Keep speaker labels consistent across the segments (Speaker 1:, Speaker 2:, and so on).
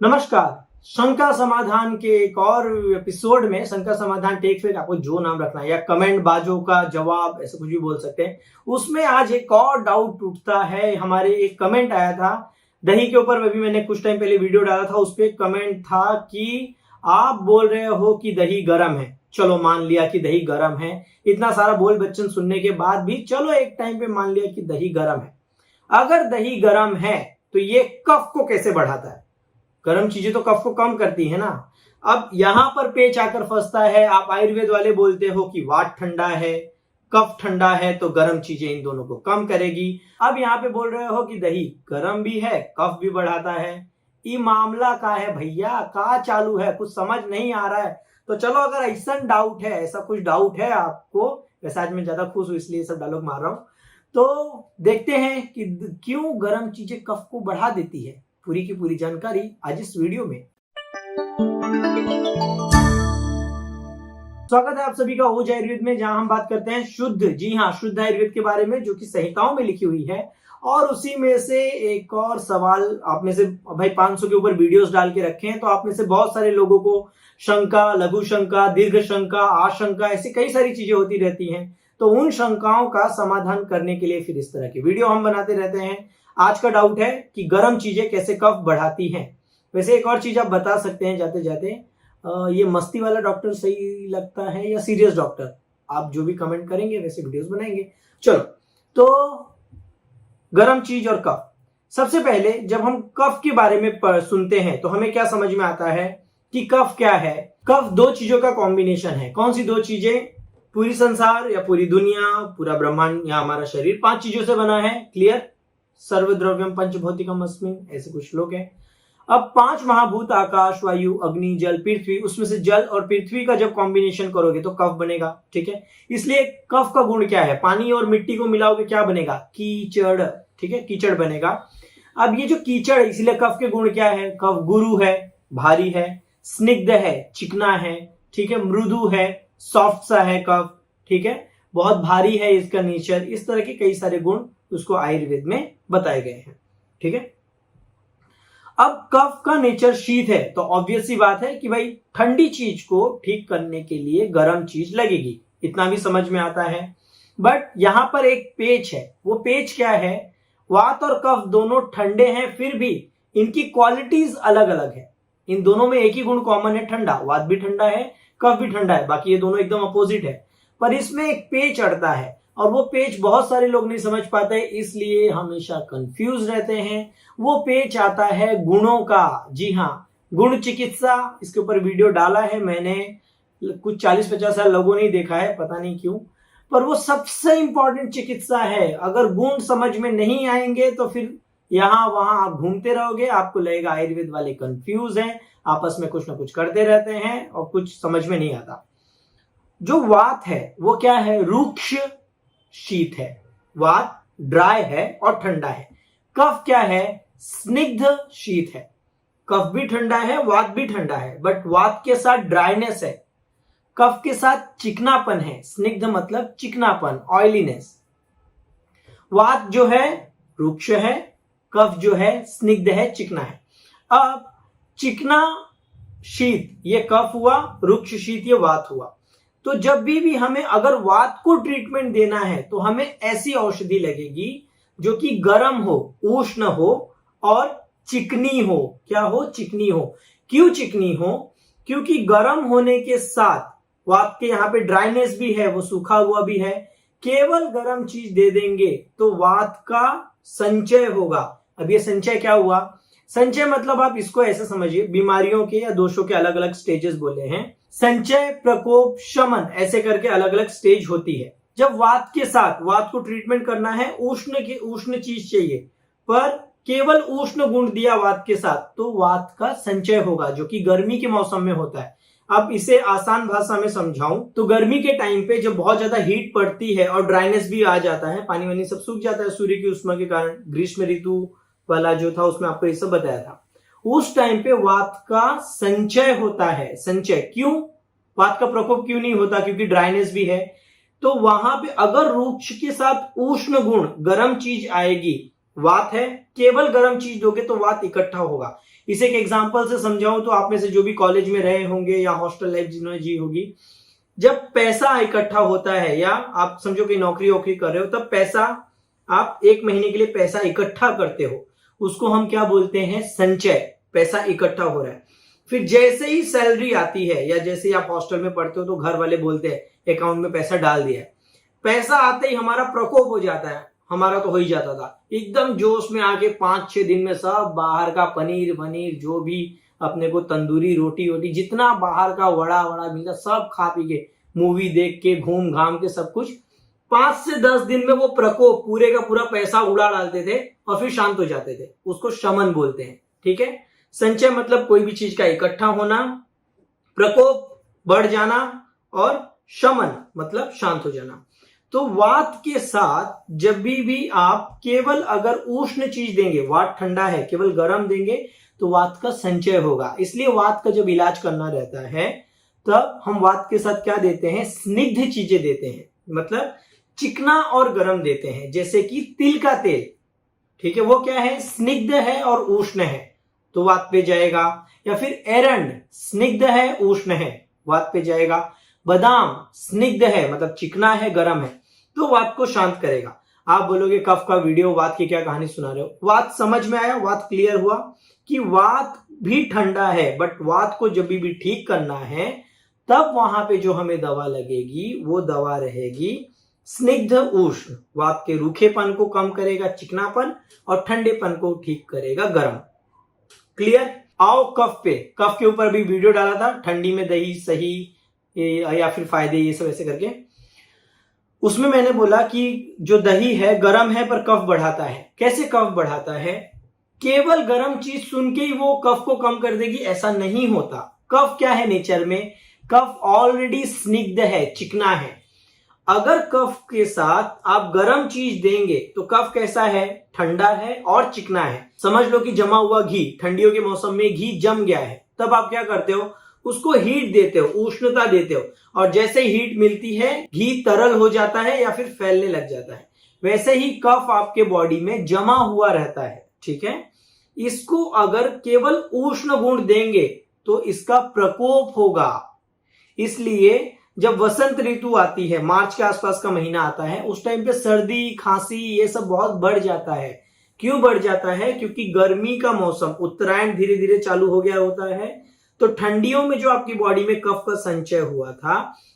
Speaker 1: नमस्कार। शंका समाधान के एक और एपिसोड में शंका समाधान टेक फेक, आपको जो नाम रखना है, या कमेंट बाजों का जवाब, ऐसे कुछ भी बोल सकते हैं। उसमें आज एक और डाउट उठता है। हमारे एक कमेंट आया था दही के ऊपर, अभी मैंने कुछ टाइम पहले वीडियो डाला था, उस पर कमेंट था कि आप बोल रहे हो कि दही गर्म है। चलो मान लिया कि दही गर्म है, इतना सारा बोल बच्चन सुनने के बाद भी चलो एक टाइम पे मान लिया कि दही गर्म है। अगर दही गर्म है तो ये कफ को कैसे बढ़ाता है? गर्म चीजें तो कफ को कम करती है ना। अब यहां पर पेच आकर फंसता है। आप आयुर्वेद वाले बोलते हो कि वात ठंडा है, कफ ठंडा है, तो गर्म चीजें इन दोनों को कम करेगी। अब यहाँ पे बोल रहे हो कि दही गर्म भी है, कफ भी बढ़ाता है। ये मामला का है भैया, का चालू है, कुछ समझ नहीं आ रहा है। तो चलो, अगर ऐसा डाउट है, ऐसा कुछ डाउट है आपको, वैसे आज मैं ज्यादा खुश हूं इसलिए सब डायलॉग मार रहा हूं, तो देखते हैं कि क्यों गर्म चीजें कफ को बढ़ा देती है। पूरी की पूरी जानकारी आज इस वीडियो में। स्वागत है आप सभी का ओज आयुर्वेद में, जहां हम बात करते हैं शुद्ध, जी हाँ, शुद्ध आयुर्वेद के बारे में, जो कि संहिताओं में लिखी हुई है। और उसी में से एक और सवाल आप में से, भाई 500 के ऊपर वीडियोस डाल के रखे हैं, तो आप में से बहुत सारे लोगों को शंका, लघु शंका, दीर्घ शंका, आशंका, ऐसी कई सारी चीजें होती रहती हैं। तो उन शंकाओं का समाधान करने के लिए फिर इस तरह की वीडियो हम बनाते रहते हैं। आज का डाउट है कि गर्म चीजें कैसे कफ बढ़ाती हैं। वैसे एक और चीज आप बता सकते हैं जाते जाते, ये मस्ती वाला डॉक्टर सही लगता है या सीरियस डॉक्टर? आप जो भी कमेंट करेंगे वैसे वीडियोस बनाएंगे। चलो, तो गर्म चीज और कफ। सबसे पहले जब हम कफ के बारे में सुनते हैं तो हमें क्या समझ में आता है कि कफ क्या है? कफ दो चीजों का कॉम्बिनेशन है। कौन सी दो चीजें? पूरी संसार या पूरी दुनिया, पूरा ब्रह्मांड या हमारा शरीर 5 चीजों से बना है। क्लियर? सर्वद्रव्यम पंचभौतिकम अस्मिन्, ऐसे कुछ श्लोक है। अब 5 महाभूत, आकाश, वायु, अग्नि, जल, पृथ्वी, उसमें से जल और पृथ्वी का जब कॉम्बिनेशन करोगे तो कफ बनेगा। ठीक है, इसलिए कफ का गुण क्या है? पानी और मिट्टी को मिलाओगे क्या बनेगा? कीचड़। ठीक है, कीचड़ बनेगा। अब ये जो कीचड़, इसलिए कफ के गुण क्या है? कफ गुरु है, भारी है, स्निग्ध है, चिकना है, ठीक है, मृदु है, सॉफ्ट सा है कफ, ठीक है, बहुत भारी है इसका नेचर। इस तरह के कई सारे गुण उसको आयुर्वेद में बताए गए हैं। ठीक है, अब कफ का नेचर शीत है, तो ऑब्वियस सी बात है कि भाई ठंडी चीज को ठीक करने के लिए गर्म चीज लगेगी, इतना भी समझ में आता है। बट यहां पर एक पेच है। वो पेच क्या है? वात और कफ दोनों ठंडे हैं, फिर भी इनकी क्वालिटीज अलग अलग है। इन दोनों में एक ही गुण कॉमन है, ठंडा। वात भी ठंडा है, कफ भी ठंडा है, बाकी ये दोनों एकदम अपोजिट है। पर इसमें एक पेच अड़ता है, और वो पेच बहुत सारे लोग नहीं समझ पाते, इसलिए हमेशा कंफ्यूज रहते हैं। वो पेच आता है गुणों का। जी हाँ, गुण चिकित्सा, इसके ऊपर वीडियो डाला है मैंने, कुछ 40-50 साल लोगों ने देखा है, पता नहीं क्यों। पर वो सबसे इंपॉर्टेंट चिकित्सा है। अगर गुण समझ में नहीं आएंगे तो फिर यहां वहां आप घूमते रहोगे, आपको लगेगा आयुर्वेद वाले कंफ्यूज हैं, आपस में कुछ ना कुछ करते रहते हैं और कुछ समझ में नहीं आता। जो वात है वो क्या है? रुक्ष शीत है। वात ड्राई है और ठंडा है। कफ क्या है? स्निग्ध शीत है। कफ भी ठंडा है, वात भी ठंडा है, बट वात के साथ ड्राइनेस है, कफ के साथ चिकनापन है। स्निग्ध मतलब चिकनापन, ऑयलीनेस। वात जो है रुक्ष है, कफ जो है स्निग्ध है, चिकना है। अब चिकना शीत ये कफ हुआ, रुक्ष शीत ये वात हुआ। तो जब भी हमें अगर वात को ट्रीटमेंट देना है तो हमें ऐसी औषधि लगेगी जो कि गर्म हो, उष्ण हो और चिकनी हो। क्या हो? चिकनी हो। क्यों चिकनी हो? क्योंकि गर्म होने के साथ वात के यहाँ पे ड्राइनेस भी है, वो सूखा हुआ भी है। केवल गर्म चीज दे देंगे तो वात का संचय होगा। अब ये संचय क्या हुआ? संचय मतलब आप इसको ऐसे समझिए, बीमारियों के या दोषों के अलग अलग स्टेजेस बोले हैं। संचय, प्रकोप, शमन, ऐसे करके अलग अलग स्टेज होती है। जब वात के साथ, वात को ट्रीटमेंट करना है, उष्ण चीज चाहिए, पर केवल उष्ण गुण दिया वात के साथ, तो वात का संचय होगा, जो कि गर्मी के मौसम में होता है। अब इसे आसान भाषा में समझाऊं तो गर्मी के टाइम पे जब बहुत ज्यादा हीट पड़ती है और ड्राइनेस भी आ जाता है, पानी वानी सब सूख जाता है सूर्य की उष्मा के कारण, ग्रीष्म ऋतु वाला जो था उसमें आपको ये सब बताया था, उस टाइम पे वात का संचय होता है। संचय क्यों? वात का प्रकोप क्यों नहीं होता? क्योंकि ड्राइनेस भी है। तो वहां पे अगर रुक्ष के साथ उष्ण गुण, गर्म चीज आएगी वात है, केवल गर्म चीज दोगे तो वात इकट्ठा होगा। इसे एक एग्जांपल से समझाऊं तो आप में से जो भी कॉलेज में रहे होंगे या हॉस्टल लाइफ जिन्होंने जी होगी, जब पैसा इकट्ठा होता है या आप समझो कि नौकरी वोकरी कर रहे हो, तब पैसा आप 1 महीने के लिए पैसा इकट्ठा करते हो, उसको हम क्या बोलते हैं? संचय। पैसा इकट्ठा हो रहा है। फिर जैसे ही सैलरी आती है या जैसे ही आप हॉस्टल में पढ़ते हो तो घर वाले बोलते हैं अकाउंट में पैसा डाल दिया है। पैसा आते ही हमारा प्रकोप हो जाता है। हमारा तो हो ही जाता था, एकदम जोश में आके 5-6 दिन में सब बाहर का पनीर वनीर जो भी अपने को तंदूरी रोटी वोटी जितना बाहर का वड़ा वड़ा मिला सब खा पी के, मूवी देख के, घूम घाम के सब कुछ, 5 से 10 दिन में वो प्रकोप पूरे का पूरा पैसा उड़ा डालते थे और फिर शांत हो जाते थे। उसको शमन बोलते हैं। ठीक है, संचय मतलब कोई भी चीज का इकट्ठा होना, प्रकोप बढ़ जाना, और शमन मतलब शांत हो जाना। तो वात के साथ जब भी आप केवल अगर उष्ण चीज देंगे, वात ठंडा है, केवल गर्म देंगे तो वात का संचय होगा। इसलिए वात का जब इलाज करना रहता है तब हम वात के साथ क्या देते हैं? स्निग्ध चीजें देते हैं, मतलब चिकना और गर्म देते हैं, जैसे कि तिल का तेल। ठीक है, वो क्या है? स्निग्ध है और उष्ण है तो वात पे जाएगा। या फिर एरंड स्निग्ध है उष्ण है, वात पे जाएगा। बादाम स्निग्ध है मतलब चिकना है गर्म है तो वात को शांत करेगा। आप बोलोगे कफ का वीडियो, वात की क्या कहानी सुना रहे हो? वात समझ में आया? वात क्लियर हुआ कि वात भी ठंडा है, बट वात को जब भी ठीक करना है तब वहां पे जो हमें दवा लगेगी वो दवा रहेगी स्निग्ध उष्ण। वात के रूखेपन को कम करेगा चिकनापन, और ठंडेपन को ठीक करेगा गर्म। क्लियर? आओ कफ पे। कफ के ऊपर भी वीडियो डाला था, ठंडी में दही सही या फिर फायदे, ये सब ऐसे करके। उसमें मैंने बोला कि जो दही है गर्म है पर कफ बढ़ाता है। कैसे कफ बढ़ाता है? केवल गर्म चीज सुन के ही वो कफ को कम कर देगी, ऐसा नहीं होता। कफ क्या है नेचर में? कफ ऑलरेडी स्निग्ध है, चिकना है। अगर कफ के साथ आप गर्म चीज देंगे तो कफ कैसा है? ठंडा है और चिकना है। समझ लो कि जमा हुआ घी, ठंडियों के मौसम में घी जम गया है, तब आप क्या करते हो? उसको हीट देते हो, उष्णता देते हो, और जैसे हीट मिलती है घी तरल हो जाता है या फिर फैलने लग जाता है। वैसे ही कफ आपके बॉडी में जमा हुआ रहता है। ठीक है, इसको अगर केवल उष्ण गुण देंगे तो इसका प्रकोप होगा। इसलिए जब वसंत ऋतु आती है, मार्च के आसपास का महीना आता है, उस टाइम पे सर्दी खांसी ये सब बहुत बढ़ जाता है। क्यों बढ़ जाता है? क्योंकि गर्मी का मौसम, उत्तरायण धीरे धीरे चालू हो गया होता है, तो ठंडियों में जो आपकी बॉडी में कफ का संचय हुआ था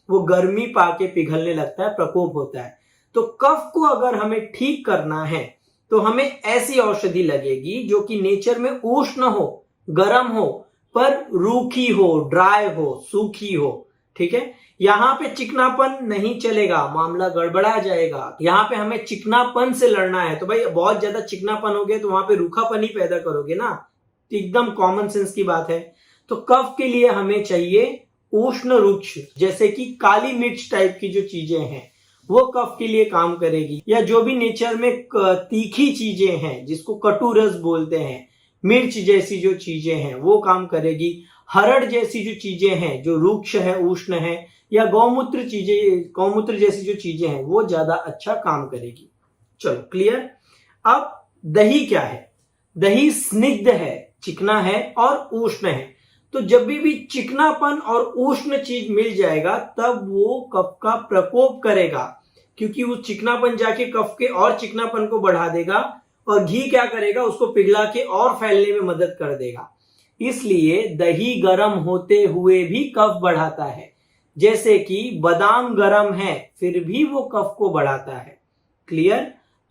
Speaker 1: वो गर्मी पाके पिघलने लगता है, प्रकोप होता है। तो कफ को अगर हमें ठीक करना है तो हमें ऐसी औषधि लगेगी जो कि नेचर में उष्ण हो, गर्म हो, पर रूखी हो, ड्राई हो, सूखी हो। ठीक है, यहां पे चिकनापन नहीं चलेगा, मामला गड़बड़ा जाएगा। यहां पे हमें चिकनापन से लड़ना है। तो भाई बहुत ज्यादा चिकनापन हो गया तो वहां पे रूखापन ही पैदा करोगे ना, एकदम कॉमन सेंस की बात है। तो कफ के लिए हमें चाहिए उष्ण रुक्ष, जैसे कि काली मिर्च टाइप की जो चीजें हैं वो कफ के लिए काम करेगी। या जो भी नेचर में तीखी चीजें हैं जिसको कटु रस बोलते हैं, मिर्च जैसी जो चीजें हैं वो काम करेगी। हरड़ जैसी जो चीजें हैं जो रुक्ष है, उष्ण है, या गौमूत्र जैसी जो चीजें हैं वो ज्यादा अच्छा काम करेगी। चलो क्लियर। अब दही क्या है? दही स्निग्ध है, चिकना है और उष्ण है। तो जब भी चिकनापन और उष्ण चीज मिल जाएगा तब वो कफ का प्रकोप करेगा, क्योंकि वो चिकनापन जाके कफ के और चिकनापन को बढ़ा देगा, और घी क्या करेगा? उसको पिघला के और फैलने में मदद कर देगा। इसलिए दही गर्म होते हुए भी कफ बढ़ाता है। जैसे कि बादाम गर्म है फिर भी वो कफ को बढ़ाता है। क्लियर?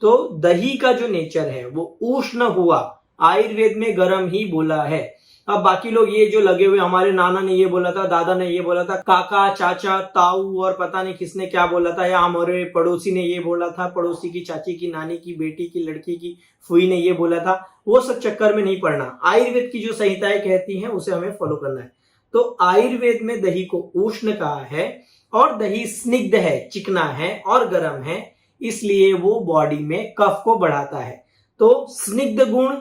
Speaker 1: तो दही का जो नेचर है वो उष्ण हुआ, आयुर्वेद में गर्म ही बोला है। अब बाकी लोग ये जो लगे हुए, हमारे नाना ने ये बोला था, दादा ने ये बोला था, काका चाचा ताऊ और पता नहीं किसने क्या बोला था, या हमारे पड़ोसी ने ये बोला था, पड़ोसी की चाची की नानी की बेटी की लड़की की फुई ने ये बोला था, वो सब चक्कर में नहीं पड़ना। आयुर्वेद की जो संहिताएं कहती हैं उसे हमें फॉलो करना है। तो आयुर्वेद में दही को उष्ण कहा है, और दही स्निग्ध है, चिकना है और गर्म है, इसलिए वो बॉडी में कफ को बढ़ाता है। तो स्निग्ध गुण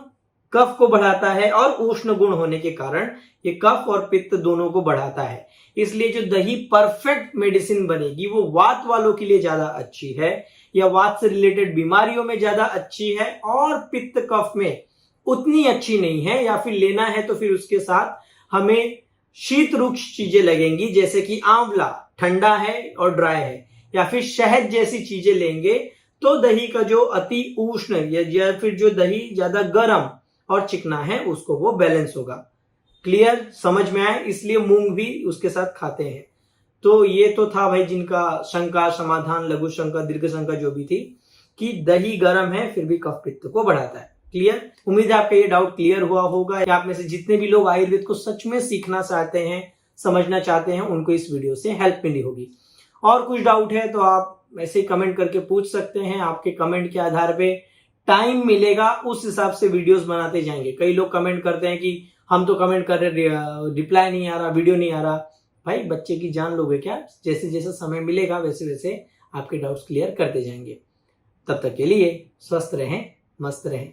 Speaker 1: कफ को बढ़ाता है और उष्ण गुण होने के कारण ये कफ और पित्त दोनों को बढ़ाता है। इसलिए जो दही परफेक्ट मेडिसिन बनेगी वो वात वालों के लिए ज्यादा अच्छी है, या वात से रिलेटेड बीमारियों में ज्यादा अच्छी है और पित्त कफ में उतनी अच्छी नहीं है, या फिर लेना है तो फिर उसके साथ हमें शीत रुक्ष चीजें लगेंगी, जैसे कि आंवला ठंडा है और ड्राई है, या फिर शहद जैसी चीजें लेंगे तो दही का जो अति उष्ण या फिर जो दही ज्यादा गर्म और चिकना है उसको वो बैलेंस होगा। क्लियर, समझ में आए? इसलिए मूंग भी उसके साथ खाते हैं। तो ये तो था भाई जिनका शंका समाधान, लघु शंका दीर्घ शंका जो भी थी, कि दही गर्म है फिर भी कफ पित्त को बढ़ाता है। क्लियर, उम्मीद है आपका ये डाउट क्लियर हुआ होगा। आप में से जितने भी लोग आयुर्वेद को सच में सीखना चाहते हैं, समझना चाहते हैं, उनको इस वीडियो से हेल्प मिली होगी। और कुछ डाउट है तो आप ऐसे ही कमेंट करके पूछ सकते हैं। आपके कमेंट के आधार पे टाइम मिलेगा उस हिसाब से वीडियोस बनाते जाएंगे। कई लोग कमेंट करते हैं कि हम तो कमेंट कर रहे, रिप्लाई नहीं आ रहा, वीडियो नहीं आ रहा। भाई बच्चे की जान लोगे क्या? जैसे जैसे समय मिलेगा वैसे वैसे आपके डाउट्स क्लियर करते जाएंगे। तब तक के लिए स्वस्थ रहें, मस्त रहें।